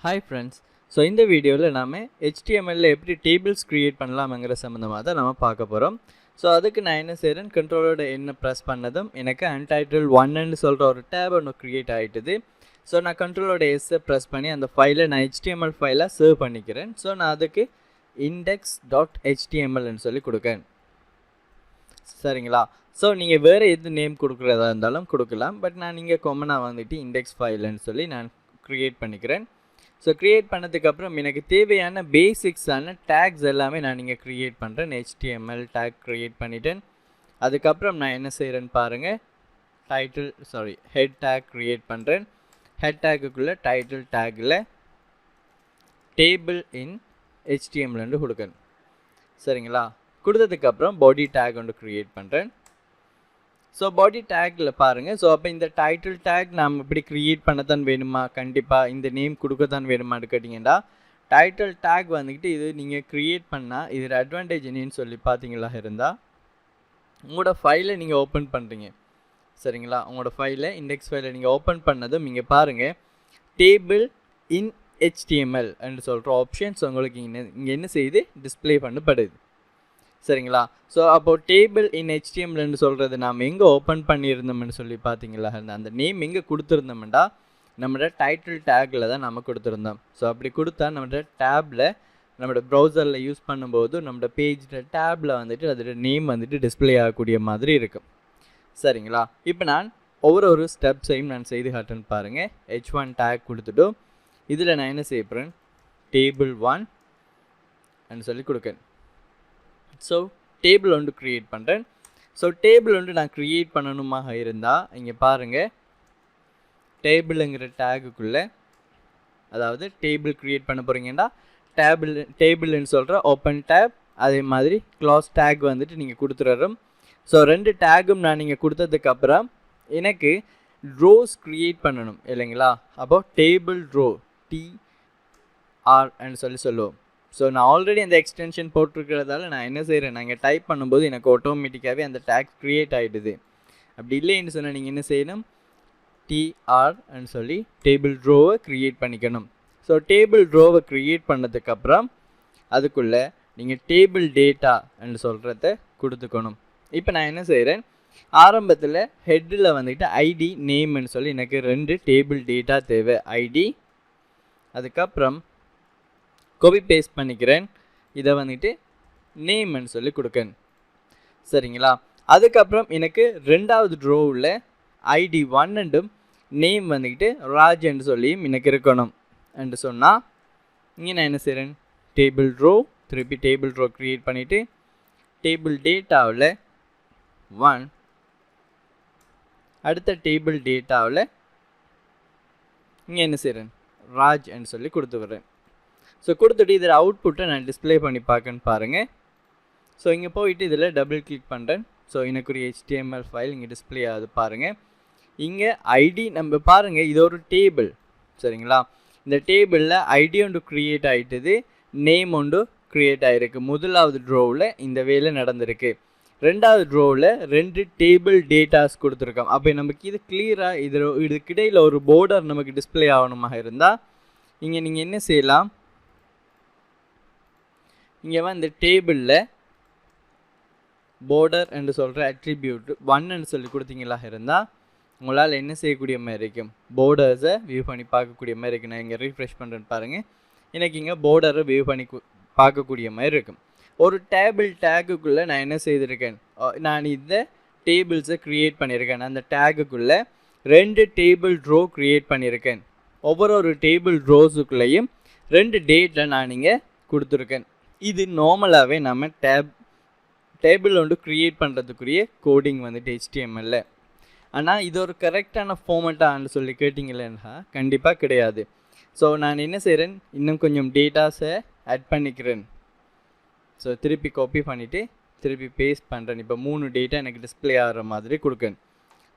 Hi friends. So in the video நாம HTML ல எப்படி tables create பண்ணலாம்ங்கற சம்பந்தமா தான் நாம பார்க்க போறோம். So அதுக்கு நான் என்ன செய்றேன் கண்ட்ரோலோட என்ன பிரஸ் பண்ணதும் எனக்கு untitled 1 ன்னு சொல்ற ஒரு tab ஒன்னு கிரியேட் ஆயிட்டது. So நான் கண்ட்ரோலோட S பிரஸ் பண்ணி அந்த ஃபைலை நான் HTML ஃபைலா சேவ் பண்ணிக்கிறேன். So நான் அதுக்கு index.html ன்னு சொல்லி கொடுக்கிறேன். சரிங்களா? So நீங்க வேற எது நேம் கொடுக்கிறதா இருந்தாலும் கொடுக்கலாம். பட் நான் இங்க காமனா வந்துட்டு index file ன்னு சொல்லி நான் கிரியேட் பண்ணிக்கிறேன். So create பண்ணதுக்கு அப்புறம் எனக்கு தேவையான பேசிக்ஸ் ஆன tags எல்லாமே நான் இங்க கிரியேட் பண்றேன். HTML tag கிரியேட் பண்ணிட்டேன். அதுக்கு அப்புறம் நான் என்ன செய்றேன் பாருங்க. head tag கிரியேட் பண்றேன். head tag குள்ள title tagல table in HTML ன்னு கொடுக்கிறேன். சரிங்களா? கொடுத்ததுக்கு அப்புறம் body tag ஒன்று கிரியேட் பண்றேன். So body tagல பாருங்க. So அப்ப இந்த title tag நாம இப்படி கிரியேட் பண்ணதான் வேணுமா? கண்டிப்பா இந்த நேம் கொடுக்கதான் வேணுமான்னு கேட்டிங்கடா title tag வந்துட்டு இது நீங்க கிரியேட் பண்ணா இதோட அட்வான்டேஜ் என்னன்னு சொல்லி பாத்தீங்களா இருந்தா உங்களோட ஃபைலை நீங்க ஓபன் பண்றீங்க. சரிங்களா? உங்களோட ஃபைலை இண்டெக்ஸ் ஃபைலை நீங்க ஓபன் பண்ணதும் இங்க பாருங்க table in HTML ன்னு சொல்ற ஆப்ஷன்ஸ் உங்களுக்கு இங்க என்ன செய்யுது டிஸ்ப்ளே பண்ணப்படுது. சரிங்களா? ஸோ அப்போ டேபிள் இன் HTMLன்னு சொல்கிறது நாம் எங்கே ஓப்பன் பண்ணியிருந்தோம்னு சொல்லி பார்த்தீங்களா அந்த நேம் எங்கே கொடுத்துருந்தோம்டா நம்மளோட டைட்டில் டேக்கில் தான் நம்ம கொடுத்துருந்தோம். ஸோ அப்படி கொடுத்தா நம்மளோட டேப்பில் நம்மளோட ப்ரௌசரில் யூஸ் பண்ணும்போது நம்மளோட பேஜில் டேப்பில் வந்துட்டு அதோட நேம் வந்துட்டு டிஸ்பிளே ஆகக்கூடிய மாதிரி இருக்கும். சரிங்களா? இப்போ நான் ஒவ்வொரு ஸ்டெப்ஸையும் நான் செய்து காட்டுன்னு பாருங்கள். H1 டேக் கொடுத்துட்டு இதில் நான் என்ன செய்யப்படுறேன் டேபிள் 1 ன்னு சொல்லி கொடுக்கேன். ஸோ டேபிள் ஒன்று க்ரியேட் பண்ணுறேன். ஸோ டேபிள் ஒன்று நான் க்ரியேட் பண்ணணுமாக இருந்தால் இங்கே பாருங்கள் டேபிளுங்கிற டேகுக்குள்ளே அதாவது டேபிள் க்ரியேட் பண்ண போகிறீங்கன்னா டேபிள்னு சொல்கிற ஓப்பன் டேப் அதே மாதிரி க்ளாஸ் டேக் வந்துட்டு நீங்கள் கொடுத்துட்றோம். ஸோ ரெண்டு டேகும் நான் நீங்கள் கொடுத்ததுக்கப்புறம் எனக்கு ரோஸ் க்ரியேட் பண்ணணும் இல்லைங்களா? அப்போது டேபிள் ரோ TRன்னு சொல்லுவோம். ஸோ நான் ஆல்ரெடி அந்த எக்ஸ்டென்ஷன் போட்டிருக்கிறதால நான் என்ன செய்கிறேன் நான் இங்கே டைப் பண்ணும்போது எனக்கு ஆட்டோமேட்டிக்காகவே அந்த டேக் க்ரியேட் ஆகிடுது. அப்படி இல்லைன்னு சொன்னால் நீங்கள் என்ன செய்யணும் TRன்னு சொல்லி டேபிள் ரோவை க்ரியேட் பண்ணிக்கணும். ஸோ டேபிள் ரோவை க்ரியேட் பண்ணதுக்கப்புறம் அதுக்குள்ளே நீங்கள் டேபிள் டேட்டான்னு சொல்கிறத கொடுத்துக்கணும். இப்போ நான் என்ன செய்கிறேன் ஆரம்பத்தில் ஹெட்டில் வந்துட்டு ஐடி நேம்னு சொல்லி எனக்கு 2 டேபிள் டேட்டா தேவை ஐடி அதுக்கப்புறம் காப்பி பேஸ்ட் பண்ணிக்கிறேன். இதை வந்துட்டு நேம்னு சொல்லி கொடுக்கேன். சரிங்களா? அதுக்கப்புறம் எனக்கு ரெண்டாவது ரோவில் ஐடி 1 நேம் வந்துக்கிட்டு ராஜ்ன்னு சொல்லியும் எனக்கு இருக்கணும் என்று சொன்னால் இங்கே நான் என்ன செய்கிறேன் டேபிள் ரோ திருப்பி டேபிள் ரோ க்ரியேட் பண்ணிவிட்டு டேபிள் டேட்டாவில் 1 அடுத்த டேபிள் டேட்டாவில் இங்கே என்ன செய்கிறேன் ராஜ்ன்னு சொல்லி கொடுத்து விடுறேன். ஸோ கொடுத்துட்டு இதில் அவுட்புட்டை நான் டிஸ்பிளே பண்ணி பார்க்கன்னு பாருங்கள். ஸோ இங்கே போயிட்டு இதில் டபுள் கிளிக் பண்ணுறேன். ஸோ எனக்கு ஒரு HTML ஃபைல் இங்கே டிஸ்பிளே ஆகுது பாருங்கள். இங்கே ஐடி நம்ம பாருங்கள் இது ஒரு டேபிள். சரிங்களா? இந்த டேபிளில் ஐடி ஒன்று க்ரியேட் ஆகிட்டது நேம் ஒன்று க்ரியேட் ஆகிருக்கு. முதலாவது ட்ரோவில் இந்த வேலை நடந்திருக்கு. ரெண்டாவது ட்ரோவில் 2 டேபிள் டேட்டாஸ் கொடுத்துருக்கோம். அப்போ நமக்கு இது கிளியராக இதுக்கிடையில் ஒரு போர்டர் நமக்கு டிஸ்பிளே ஆகணுமாக இருந்தால் இங்கே நீங்கள் என்ன செய்யலாம் இங்கே இந்த டேபிளில் border என்று சொல்கிற அட்ரிபியூட் 1ன்னு சொல்லி கொடுத்தீங்களா இருந்தால் உங்களால் என்ன செய்யக்கூடிய மாதிரி இருக்கும் போர்டர்ஸை வியூ பண்ணி பார்க்கக்கூடிய மாதிரி இருக்குது. நான் இங்கே ரீஃப்ரெஷ் பண்ணுறேன்னு பாருங்கள் எனக்கு இங்கே போர்டரை வியூ பண்ணி பார்க்கக்கூடிய மாதிரி இருக்கும். ஒரு டேபிள் டேக்குக்குள்ளே நான் என்ன செய்திருக்கேன் நான் இந்த டேபிள்ஸை க்ரியேட் பண்ணியிருக்கேன். அந்த டேக்குக்குள்ளே 2 டேபிள் ரோ க்ரியேட் பண்ணியிருக்கேன். ஒவ்வொரு டேபிள் ரோஸுக்குள்ளேயும் 2 டேட்டை நான் இங்கே கொடுத்துருக்கேன். இது நார்மலாகவே நம்ம டேபிள் ஒன்று க்ரியேட் பண்ணுறதுக்குரிய கோடிங் வந்துட்டு HTML. ஆனால் இது ஒரு கரெக்டான ஃபார்மேட்டான்னு சொல்லி கேட்டிங்களேன்னா கண்டிப்பாக கிடையாது. ஸோ நான் என்ன செய்கிறேன் இன்னும் கொஞ்சம் டேட்டாஸை ஆட் பண்ணிக்கிறேன். ஸோ திருப்பி காப்பி பண்ணிவிட்டு திருப்பி பேஸ்ட் பண்ணுறேன். இப்போ 3 டேட்டா எனக்கு டிஸ்பிளே ஆகிற மாதிரி கொடுக்கேன்.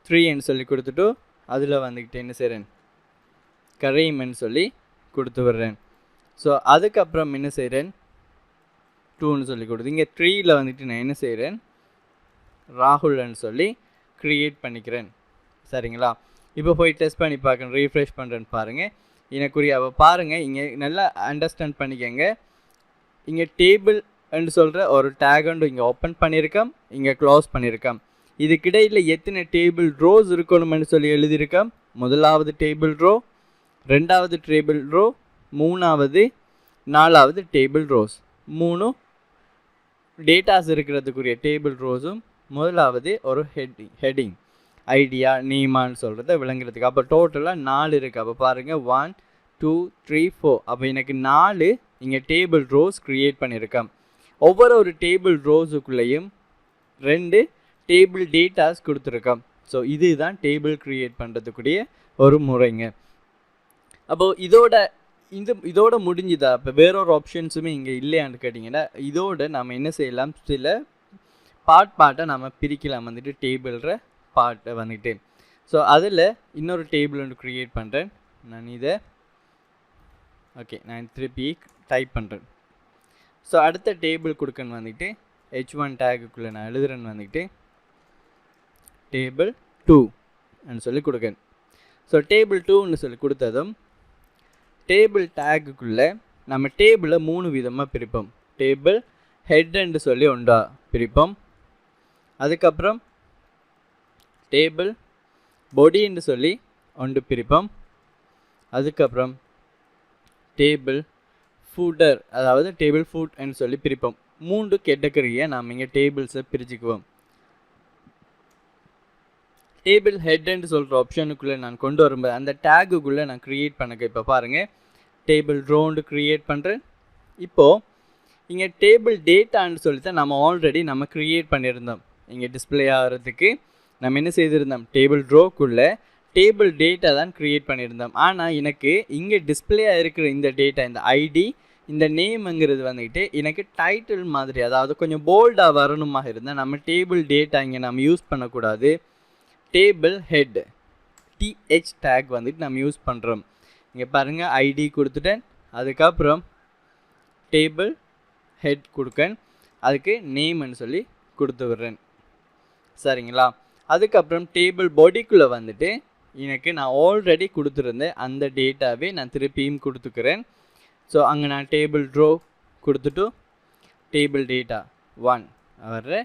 3ன்னு சொல்லி கொடுத்துட்டு அதில் வந்துக்கிட்டு என்ன செய்கிறேன் கரீம்னு சொல்லி கொடுத்து விடுறேன். ஸோ அதுக்கப்புறம் என்ன செய்கிறேன் 2ன்னு சொல்லி கொடுத்து இங்கே 3ல் வந்துட்டு நான் என்ன செய்கிறேன் ராகுல்ன்னு சொல்லி க்ரியேட் பண்ணிக்கிறேன். சரிங்களா? இப்போ போய் டெஸ்ட் பண்ணி பார்க்குறேன் ரீஃப்ரெஷ் பண்ணுறேன்னு பாருங்கள் எனக்குரிய அப்போ பாருங்கள் இங்கே நல்லா அண்டர்ஸ்டாண்ட் பண்ணிக்கங்க. இங்கே டேபிள் என்று சொல்கிற ஒரு டேக் ஒன்று இங்கே ஓப்பன் பண்ணியிருக்கோம், இங்கே க்ளோஸ் பண்ணியிருக்கோம். இதுக்கிடையில் எத்தனை டேபிள் ரோஸ் இருக்கணும்னு சொல்லி எழுதியிருக்கோம். முதலாவது டேபிள் ரோ, ரெண்டாவது டேபிள் ரோ, மூணாவது நாலாவது டேபிள் ரோஸ். 3 டேட்டாஸ் இருக்கிறதுக்குரிய டேபிள் ரோஸும் முதலாவது ஒரு ஹெட்டிங் ஐடியா நேமான்னு சொல்கிறத விளங்குறதுக்கு. அப்போ டோட்டலாக 4 இருக்குது. அப்போ பாருங்கள் 1 2 3 4. அப்போ எனக்கு 4 இங்கே டேபிள் ரோஸ் க்ரியேட் பண்ணியிருக்கேன். ஒவ்வொரு டேபிள் ரோஸுக்குள்ளேயும் 2 டேபிள் டேட்டாஸ் கொடுத்துருக்கோம். ஸோ இதுதான் டேபிள் க்ரியேட் பண்ணுறதுக்குரிய ஒரு முறைங்க. அப்போது இதோட முடிஞ்சுதா? இப்போ வேறொரு ஆப்ஷன்ஸுமே இங்கே இல்லையான்னு கேட்டிங்கன்னா இதோட நம்ம என்ன செய்யலாம், சில பார்ட்டை நம்ம பிரிக்கலாம் வந்துட்டு டேபிள்ற பார்ட்டை வந்துட்டு. ஸோ அதில் இன்னொரு டேபிள் ஒன்று க்ரியேட் பண்ணுறேன். நான் இதை நான் திருப்பி டைப் பண்ணுறேன். ஸோ அடுத்த டேபிள் கொடுக்கன்னு வந்துட்டு h1 டேக்குள்ளே நான் எழுதுறேன்னு வந்துட்டு டேபிள் 2ன்னு சொல்லி கொடுக்கேன். ஸோ டேபிள் 2ன்னு சொல்லி கொடுத்ததும் டேபிள் டேக்குள்ளே நம்ம டேபிளை 3 விதமாக பிரிப்போம். டேபிள் ஹெட்ன்னு சொல்லி ஒன்றா பிரிப்போம். அதுக்கப்புறம் டேபிள் பாடின்னு சொல்லி ஒன்று பிரிப்போம். அதுக்கப்புறம் டேபிள் ஃபூட்டர், அதாவது டேபிள் ஃபுட்ன்னு சொல்லி பிரிப்போம். 3 கேட்டகரியை நாம் இங்கே டேபிள்ஸை பிரிச்சுக்குவோம். டேபிள் ஹெட்ன்னு சொல்கிற ஆப்ஷனுக்குள்ளே நான் கொண்டு வரும்போது அந்த டேக்குக்குள்ளே நான் க்ரியேட் பண்ணுங்க. இப்போ பாருங்கள் டேபிள் ரோண்டு க்ரியேட் பண்ணுறேன். இப்போது இங்கே டேபிள் டேட்டான்னு சொல்லித்தான் நம்ம ஆல்ரெடி நம்ம க்ரியேட் பண்ணியிருந்தோம். இங்கே டிஸ்பிளே ஆகிறதுக்கு நம்ம என்ன செய்திருந்தோம், டேபிள் ரோக்குள்ளே டேபிள் டேட்டா தான் க்ரியேட் பண்ணியிருந்தோம். ஆனால் எனக்கு இங்கே டிஸ்பிளேயாக இருக்கிற இந்த டேட்டா, இந்த ஐடி, இந்த நேம்ங்கிறது வந்துக்கிட்டு எனக்கு டைட்டில் மாதிரி, அதாவது கொஞ்சம் போல்டாக வரணுமாக இருந்தால் நம்ம டேபிள் டேட்டா இங்கே நம்ம யூஸ் பண்ணக்கூடாது. டேபிள் ஹெட் TH டேக் வந்துட்டு நம்ம யூஸ் பண்ணுறோம். இங்கே பாருங்கள் ஐடி கொடுத்துட்டேன். அதுக்கப்புறம் டேபிள் ஹெட் கொடுக்கேன், அதுக்கு நேம்னு சொல்லி கொடுத்து விடுறேன். சரிங்களா? அதுக்கப்புறம் டேபிள் பாடிக்குள்ளே வந்துட்டு எனக்கு நான் ஆல்ரெடி கொடுத்துருந்தேன் அந்த டேட்டாவே நான் திருப்பியும் கொடுத்துக்கிறேன். ஸோ அங்கே நான் டேபிள் ரோ கொடுத்துட்டு டேபிள் டேட்டா 1 வர்ற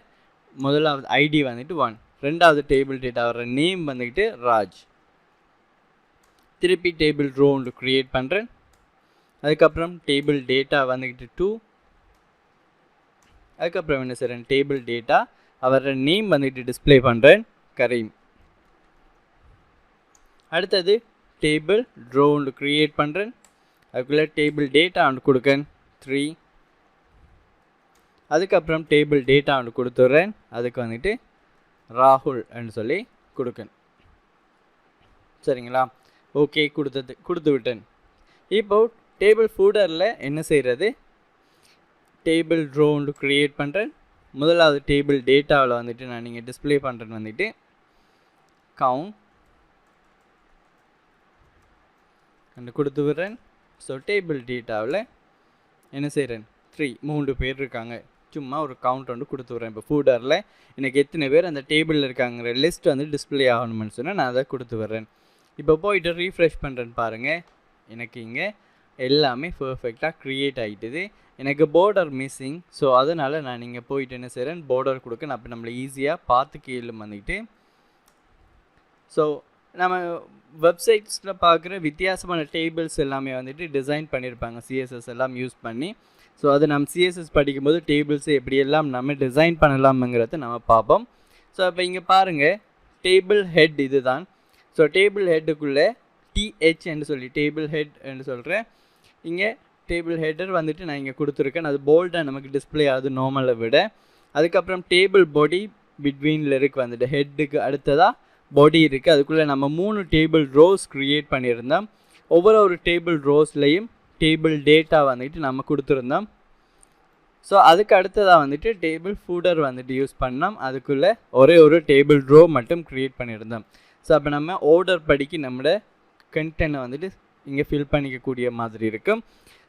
முதலாவது ஐடி வந்துட்டு 1, ரெண்டாவது டேபிள் டேட்டா வர்ற நேம் வந்துக்கிட்டு ராஜ். திருப்பி டேபிள் ரோ ஒன்று க்ரியேட் பண்ணுறேன். அதுக்கப்புறம் டேபிள் டேட்டா வந்துக்கிட்டு 2. அதுக்கப்புறம் என்ன செய்கிறேன், டேபிள் டேட்டா அவர நேம் வந்துட்டு டிஸ்பிளே பண்ணுறேன் கரீம். அடுத்தது டேபிள் ரோ ஒன்று க்ரியேட் பண்ணுறேன். அதுக்குள்ளே டேபிள் டேட்டா ஒன்று கொடுக்கேன் 3. அதுக்கப்புறம் டேபிள் டேட்டா ஒன்று கொடுத்துட்றேன், அதுக்கு வந்துட்டு ராகுல்ன்னு சொல்லி கொடுக்கேன். சரிங்களா? ஓகே கொடுத்து விட்டேன். இப்போது டேபிள் ஃபூட்டரில் என்ன செய்கிறது, டேபிள் ரோ ஒன்று க்ரியேட் பண்ணுறேன். முதலாவது டேபிள் டேட்டாவில் வந்துட்டு நான் நீங்கள் டிஸ்பிளே பண்ணுறேன்னு வந்துட்டு கவுண்ட் அண்டு கொடுத்து விடுறேன். ஸோ டேபிள் டேட்டாவில் என்ன செய்கிறேன், 3 பேர் இருக்காங்க, சும்மா ஒரு கவுண்ட் ஒன்று கொடுத்து விட்றேன். இப்போ ஃபூட்டரில் எனக்கு எத்தனை பேர் அந்த டேபிளில் இருக்காங்கிற லிஸ்ட் வந்து டிஸ்பிளே ஆகணும்னு சொன்னால் நான் அதை கொடுத்து விட்றேன். இப்போ போயிட்டு ரீஃப்ரெஷ் பண்ணுறேன்னு பாருங்கள், எனக்கு இங்கே எல்லாமே பர்ஃபெக்டாக க்ரியேட் ஆகிட்டுது. எனக்கு பார்டர் மிஸ்ஸிங். ஸோ அதனால் நான் இங்கே போயிட்டு என்ன செய்கிறேன், பார்டர் கொடுக்கணும். அப்போ நம்மளை ஈஸியாக பார்த்து கீழே வந்துக்கிட்டு. ஸோ நம்ம வெப்சைட்ஸில் பார்க்குற வித்தியாசமான டேபிள்ஸ் எல்லாமே வந்துட்டு டிசைன் பண்ணியிருப்பாங்க CSS எல்லாம் யூஸ் பண்ணி. ஸோ அது நம்ம CSS படிக்கும்போது டேபிள்ஸை எப்படியெல்லாம் நம்ம டிசைன் பண்ணலாம்ங்கிறத நம்ம பார்ப்போம். ஸோ இப்போ இங்கே பாருங்கள் டேபிள் ஹெட் இது தான். ஸோ டேபிள் ஹெட்டுக்குள்ளே TH என்று சொல்லி டேபிள் ஹெட் என்று சொல்கிறேன். இங்கே டேபிள் ஹெட்டர் வந்துட்டு நான் இங்கே கொடுத்துருக்கேன். அது போல்டாக நமக்கு டிஸ்பிளே ஆகுது நார்மலை விட. அதுக்கப்புறம் டேபிள் பாடி பிட்வீனில் இருக்குது, வந்துட்டு ஹெட்டுக்கு அடுத்ததாக பாடி இருக்குது. அதுக்குள்ளே நம்ம 3 டேபிள் ரோஸ் க்ரியேட் பண்ணியிருந்தோம். ஒவ்வொரு டேபிள் ரோஸ்லேயும் டேபிள் டேட்டா வந்துட்டு நம்ம கொடுத்துருந்தோம். ஸோ அதுக்கு அடுத்ததாக வந்துட்டு டேபிள் ஃபூட்டர் வந்துட்டு யூஸ் பண்ணோம். அதுக்குள்ளே ஒரே ஒரு டேபிள் ரோ மட்டும் க்ரியேட் பண்ணியிருந்தோம். ஸோ அப்போ நம்ம ஆர்டர் படிக்கு நம்மளோட கண்டென்ட்டை வந்துட்டு இங்கே ஃபில் பண்ணிக்கக்கூடிய மாதிரி இருக்கும்.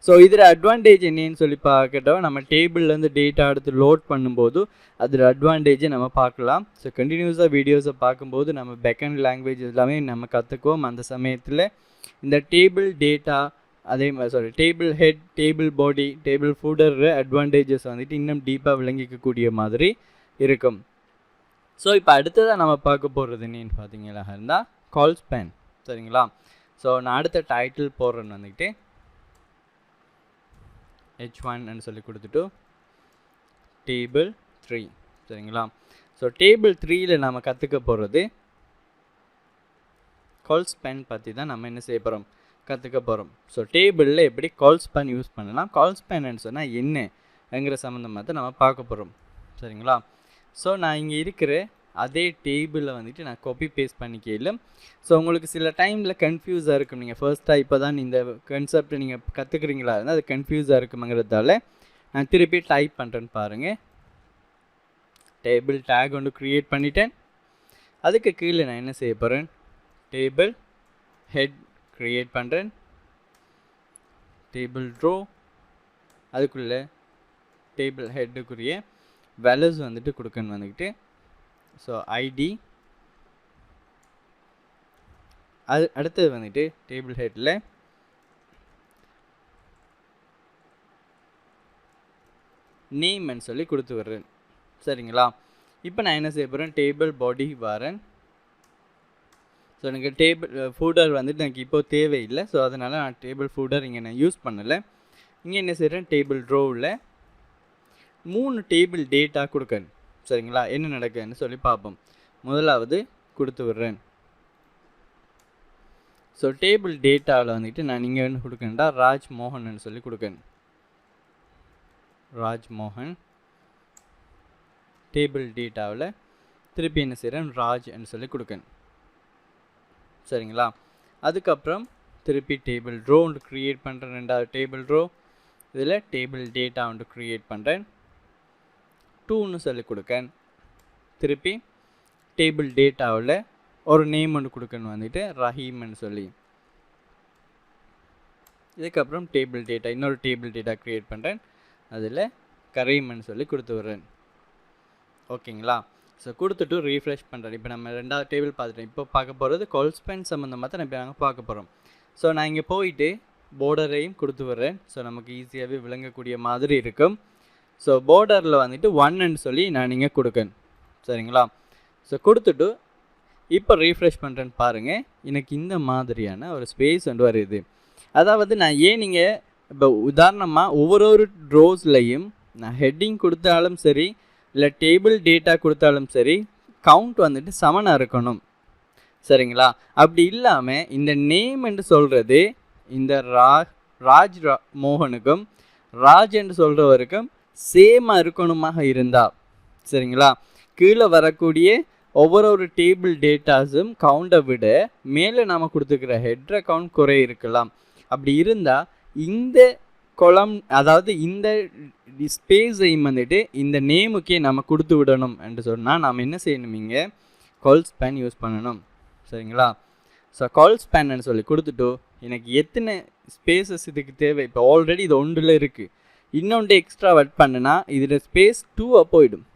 ஸோ இதில் அட்வான்டேஜ் என்னன்னு சொல்லி பார்க்கட்டோம், நம்ம டேபிள்லேருந்து டேட்டா எடுத்து லோட் பண்ணும்போது அதில் அட்வான்டேஜை நம்ம பார்க்கலாம். ஸோ கண்டினியூஸாக வீடியோஸை பார்க்கும்போது நம்ம பேக்அண்ட் லாங்குவேஜ் எல்லாமே நம்ம கற்றுக்குவோம். அந்த சமயத்தில் இந்த டேபிள் டேட்டா அதே மாதிரி டேபிள் ஹெட், டேபிள் பாடி, டேபிள் ஃபூட்டர் அட்வான்டேஜஸ் வந்துட்டு இன்னும் டீப்பாக விளங்கிக்கக்கூடிய மாதிரி இருக்கும். ஸோ இப்போ அடுத்ததாக நம்ம பார்க்க போகிறது என்னன்னு பார்த்தீங்கன்னா இருந்தால் கால்ஸ்பேன். சரிங்களா? ஸோ நான் அடுத்த டைட்டில் போடுறேன்னு வந்துக்கிட்டு h1 சொல்லி கொடுத்துட்டு டேபிள் 3. சரிங்களா? ஸோ டேபிள் 3ல் நம்ம கற்றுக்க போகிறது கால்ஸ்பேன் பற்றி தான் நம்ம என்ன செய்ய போகிறோம், கற்றுக்க போகிறோம். ஸோ டேபிளில் எப்படி கால்ஸ்பேன் யூஸ் பண்ணலாம், கால்ஸ்பேன்னு சொன்னால் என்னங்கிற சம்மந்தமாக தான் நம்ம பார்க்க போகிறோம். சரிங்களா? ஸோ நான் இங்கே இருக்கிற அதே டேபிளில் வந்துட்டு நான் காப்பி பேஸ்ட் பண்ணிக்கல. ஸோ உங்களுக்கு சில டைமில் கன்ஃபியூஸாக இருக்கும், நீங்கள் ஃபர்ஸ்ட்டாக இப்போ தான் இந்த கான்செப்டை நீங்கள் கற்றுக்குறீங்களா இருந்தால் அது கன்ஃபியூஸாக இருக்குங்கிறதால நான் திருப்பி டைப் பண்ணுறேன்னு பாருங்கள். டேபிள் டேக் ஒன்று க்ரியேட் பண்ணிட்டேன். அதுக்கு கீழே நான் என்ன செய்ய போகிறேன், டேபிள் ஹெட் க்ரியேட் பண்ணுறேன், டேபிள் ரோ, அதுக்குள்ளே டேபிள் ஹெட்டுக்குரிய வேல்யூஸ் வந்துட்டு கொடுக்கணும் வந்துக்கிட்டு. ஸோ ஐடி, அது அடுத்தது வந்துட்டு டேபிள் ஹெட்டில் நேம்னு சொல்லி கொடுத்து வர்றேன். சரிங்களா? இப்போ நான் என்ன செய்ய போகிறேன், டேபிள் பாடி வரேன். ஸோ எனக்கு டேபிள் ஃபூட்டர் வந்துட்டு எனக்கு இப்போது தேவையில்லை. ஸோ அதனால் நான் டேபிள் ஃபூட்டர் இங்கே நான் யூஸ் பண்ணலை. இங்கே என்ன செய்கிறேன், டேபிள் ரோவில் 3 டேபிள் டேட்டா கொடுக்கணும். சரிங்களா? என்ன நடக்குதுன்னு சொல்லி பார்ப்போம். முதலாவது கொடுத்து விடுறேன். ஸோ டேபிள் டேட்டாவில் வந்துட்டு நான் இங்கே என்ன கொடுக்கணுண்டா ராஜ்மோகன் சொல்லி கொடுக்கணும். ராஜ்மோகன் டேபிள் டேட்டாவில் திருப்பி என்ன செய்கிறேன், ராஜ்ன்னு சொல்லி கொடுக்கணும். சரிங்களா? அதுக்கப்புறம் திருப்பி டேபிள் ரோ ஒன்று க்ரியேட் பண்ணுறேன். ரெண்டாவது டேபிள் ரோ, இதில் டேபிள் டேட்டா ஒன்று க்ரியேட் பண்ணுறேன். 2ன்னு சொல்லி கொடுக்கேன். திருப்பி டேபிள் டேட்டாவில் ஒரு நேம் ஒன்று கொடுக்கணும் வந்துட்டு ரஹீம்னு சொல்லி. இதுக்கப்புறம் டேபிள் டேட்டா, இன்னொரு டேபிள் டேட்டா க்ரியேட் பண்ணுறேன். அதில் கரீம்னு சொல்லி கொடுத்து விட்றேன். ஓகேங்களா? ஸோ கொடுத்துட்டு ரீஃப்ரெஷ் பண்ணுறேன். இப்போ நம்ம 2வது டேபிள் பார்த்துட்டோம். இப்போ பார்க்க போகிறது கால்ஸ்பேன் சம்மந்தமாக தான் இப்போ நாங்கள் பார்க்க போகிறோம். ஸோ நான் இங்கே போயிட்டு பார்டரையும் கொடுத்து விட்றேன். ஸோ நமக்கு ஈஸியாகவே விளங்கக்கூடிய மாதிரி இருக்கும். ஸோ பார்டரில் வந்துட்டு 1ன்னு சொல்லி நான் இங்கே கொடுக்கேன். சரிங்களா? ஸோ கொடுத்துட்டு இப்போ ரீஃப்ரெஷ் பண்ணுறேன்னு பாருங்கள், எனக்கு இந்த மாதிரியான ஒரு ஸ்பேஸ் வந்து வருது. அதாவது நான் நீங்கள் இப்போ உதாரணமாக ஒவ்வொரு ரோஸ்லையும் நான் ஹெட்டிங் கொடுத்தாலும் சரி, இல்லை டேபிள் டேட்டா கொடுத்தாலும் சரி, கவுண்ட் வந்துட்டு சமனாக இருக்கணும். சரிங்களா? அப்படி இல்லாமல் இந்த நேம் என்று சொல்கிறது இந்த ராஜ் மோகனுக்கும் ராஜ் என்று சொல்கிறவருக்கும் சேமாக இருக்கணுமாக இருந்தால், சரிங்களா, கீழே வரக்கூடிய ஒவ்வொரு டேபிள் டேட்டாஸும் கவுண்டை விட மேலே நாம் கொடுத்துக்கிற ஹெட்ர கவுண்ட் குறை இருக்கலாம். அப்படி இருந்தால் இந்த கொலம், அதாவது இந்த ஸ்பேஸையும் வந்துட்டு இந்த நேமுக்கே நம்ம கொடுத்து விடணும் என்று சொன்னால் நாம் என்ன செய்யணும், இங்கே கால்ஸ்பேன் யூஸ் பண்ணணும். சரிங்களா? ஸோ கால்ஸ்பேன்னு சொல்லி கொடுத்துட்டு எனக்கு எத்தனை ஸ்பேசஸ் இதுக்கு தேவை, இப்போ ஆல்ரெடி இது 1ல் இருக்குது, இன்னொன்று எக்ஸ்ட்ரா வட் பண்ணுனா இதில் ஸ்பேஸ் 2ஆக போயிடும்.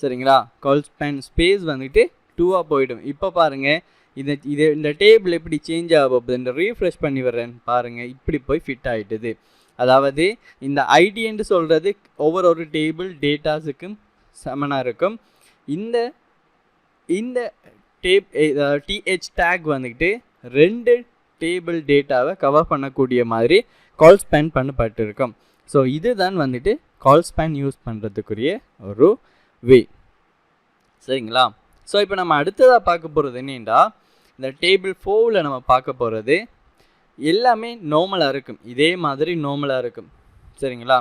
சரிங்களா? கால்ஸ்பேன் ஸ்பேஸ் வந்துட்டு 2ஆக போயிடும். இப்போ பாருங்கள், இந்த டேபிள் எப்படி சேஞ்ச் ஆகும், இந்த ரீஃப்ரெஷ் பண்ணி வர்றேன் பாருங்கள், இப்படி போய் ஃபிட் ஆகிட்டுது. அதாவது இந்த ஐடி என்று சொல்கிறது ஒவ்வொரு டேபிள் டேட்டாஸுக்கும் சமனாக இருக்கும். இந்த டிஹெச் டேக் வந்துக்கிட்டு 2 டேபிள் டேட்டாவை கவர் பண்ணக்கூடிய மாதிரி கால்ஸ்பேன் பண்ணப்பட்டு இருக்கும். ஸோ இதுதான் வந்துட்டு கால்ஸ்பேன் யூஸ் பண்ணுறதுக்குரிய ஒரு வே. சரிங்களா? ஸோ இப்போ நம்ம அடுத்ததாக பார்க்க போகிறது என்னென்னா, இந்த டேபிள் 4ல் நம்ம பார்க்க போகிறது எல்லாமே நார்மலாக இருக்கும், இதே மாதிரி நார்மலாக இருக்கும். சரிங்களா?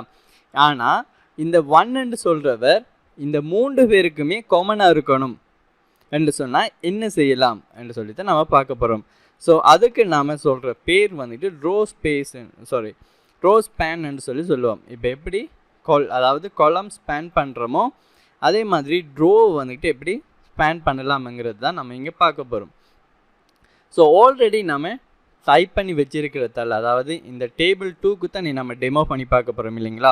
ஆனால் இந்த 1ன்னு சொல்கிறவர் இந்த 3 பேருக்குமே காமனாக இருக்கணும் என்று சொன்னால் என்ன செய்யலாம் என்று சொல்லி தான் நம்ம பார்க்க போகிறோம். ஸோ அதுக்கு நாம் சொல்கிற பேர் வந்துட்டு ரோஸ்பேன் என்று சொல்லுவோம். இப்போ எப்படி அதாவது காலம் ஸ்பேன் பண்ணுறோமோ அதே மாதிரி ட்ரோ வந்துட்டு எப்படி ஸ்பேன் பண்ணலாம்ங்கிறது தான் நம்ம இங்கே பார்க்க போகிறோம். ஸோ ஆல்ரெடி நம்ம டைப் பண்ணி வச்சிருக்கிறதால, அதாவது இந்த டேபிள் 2க்கு தான் நம்ம டெமோ பண்ணி பார்க்க போகிறோம் இல்லைங்களா.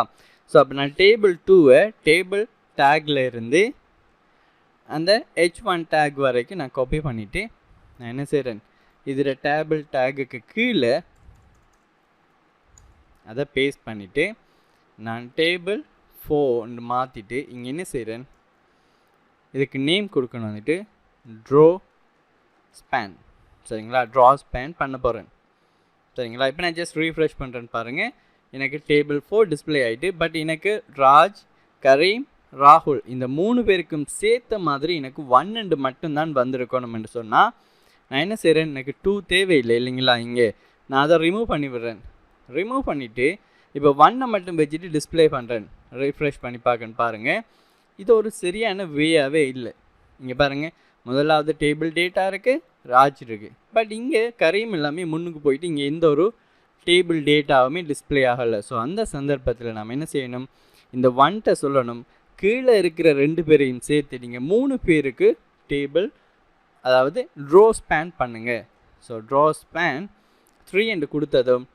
ஸோ அப்போ நான் டேபிள் 2வை டேபிள் டேக்கில் இருந்து அந்த h1 டேக் வரைக்கும் நான் காப்பி பண்ணிவிட்டு நான் என்ன செய்கிறேன், இதில் டேபிள் டேக்குக்கு கீழே அதை பேஸ்ட் பண்ணிவிட்டு நான் டேபிள் 4 மாற்றிட்டு இங்கே என்ன செய்கிறேன், இதுக்கு நேம் கொடுக்கணும், வந்துட்டு Rowspan. சரிங்களா, Rowspan பண்ண போகிறேன். சரிங்களா, இப்போ நான் ஜஸ்ட் ரீஃப்ரெஷ் பண்ணுறேன்னு பாருங்கள், எனக்கு டேபிள் 4 டிஸ்பிளே ஆகிட்டு. பட் எனக்கு ராஜ், கரீம், ராகுல் இந்த 3 பேருக்கும் சேர்த்த மாதிரி எனக்கு 1 and மட்டும்தான் வந்திருக்கணும்னு சொன்னால் நான் என்ன செய்கிறேன், எனக்கு 2 தேவையில்லை இல்லைங்களா. இங்கே நான் அதை ரிமூவ் பண்ணி விடுறேன். ரிமூவ் பண்ணிவிட்டு இப்போ 1 மட்டும் வச்சுட்டு டிஸ்பிளே பண்ணுறேன். ரீஃப்ரெஷ் பண்ணி பார்க்கன்னு பாருங்கள், இது ஒரு சரியான வேயாகவே இல்லை. இங்கே பாருங்கள், முதலாவது டேபிள் டேட்டா இருக்குது, ராஜ் இருக்குது. பட் இங்கே கரீம் எல்லாமே முன்னுக்கு போயிட்டு இங்கே எந்த ஒரு டேபிள் டேட்டாவுமே டிஸ்பிளே ஆகலை. ஸோ அந்த சந்தர்ப்பத்தில் நம்ம என்ன செய்யணும், இந்த 1ட்ட சொல்லணும், கீழே இருக்கிற 2 பேரையும் சேர்த்து நீங்கள் 3 பேருக்கு டேபிள், அதாவது Rowspan பண்ணுங்க. ஸோ Rowspan 3 என்று கொடுத்ததும்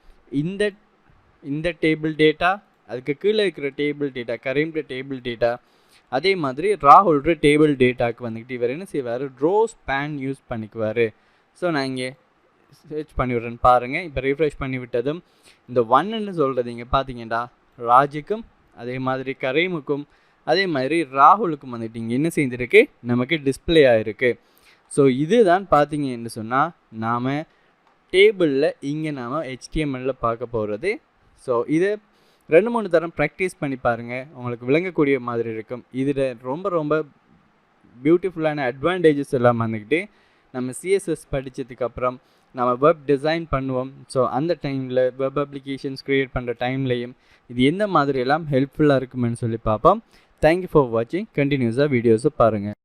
இந்த டேபிள் டேட்டா, அதுக்கு கீழே இருக்கிற டேபிள் டேட்டா, கரீம்ட டேபிள் டேட்டா, அதே மாதிரி ராகுல்ற டேபிள் டேட்டாவுக்கு வந்துக்கிட்டு இவர் என்ன செய்வார், Rowspan யூஸ் பண்ணிக்குவார். ஸோ நான் இங்கே சர்ச் பண்ணி விட்றேன்னு பாருங்கள். இப்போ ரீஃப்ரெஷ் பண்ணி விட்டதும் இந்த 1ன்னு சொல்கிறது இங்கே பார்த்தீங்கன்னா ராஜுக்கும் அதே மாதிரி கரீமுக்கும் அதே மாதிரி ராகுலுக்கும் வந்துட்டு இங்கே என்ன செய்திருக்கு, நமக்கு டிஸ்பிளே ஆகிருக்கு. ஸோ இதுதான் பார்த்தீங்கன்னு சொன்னால் நாம் டேபிளில் இங்கே நாம் HTML பார்க்க போகிறது. ஸோ இதை 2-3 தரம் ப்ராக்டிஸ் பண்ணி பாருங்கள், உங்களுக்கு விளங்கக்கூடிய மாதிரி இருக்கும். இதில் ரொம்ப ரொம்ப பியூட்டிஃபுல்லான அட்வான்டேஜஸ் எல்லாம் வந்துக்கிட்டு நம்ம CSS படித்ததுக்கப்புறம் நம்ம வெப் டிசைன் பண்ணுவோம். ஸோ அந்த டைமில் வெப் அப்ளிகேஷன்ஸ் க்ரியேட் பண்ணுற டைம்லையும் இது எந்த மாதிரியெல்லாம் ஹெல்ப்ஃபுல்லாக இருக்குமென்னு சொல்லி பார்ப்போம். தேங்க்யூ ஃபார் வாட்சிங். கண்டினியூஸாக வீடியோஸை பாருங்கள்.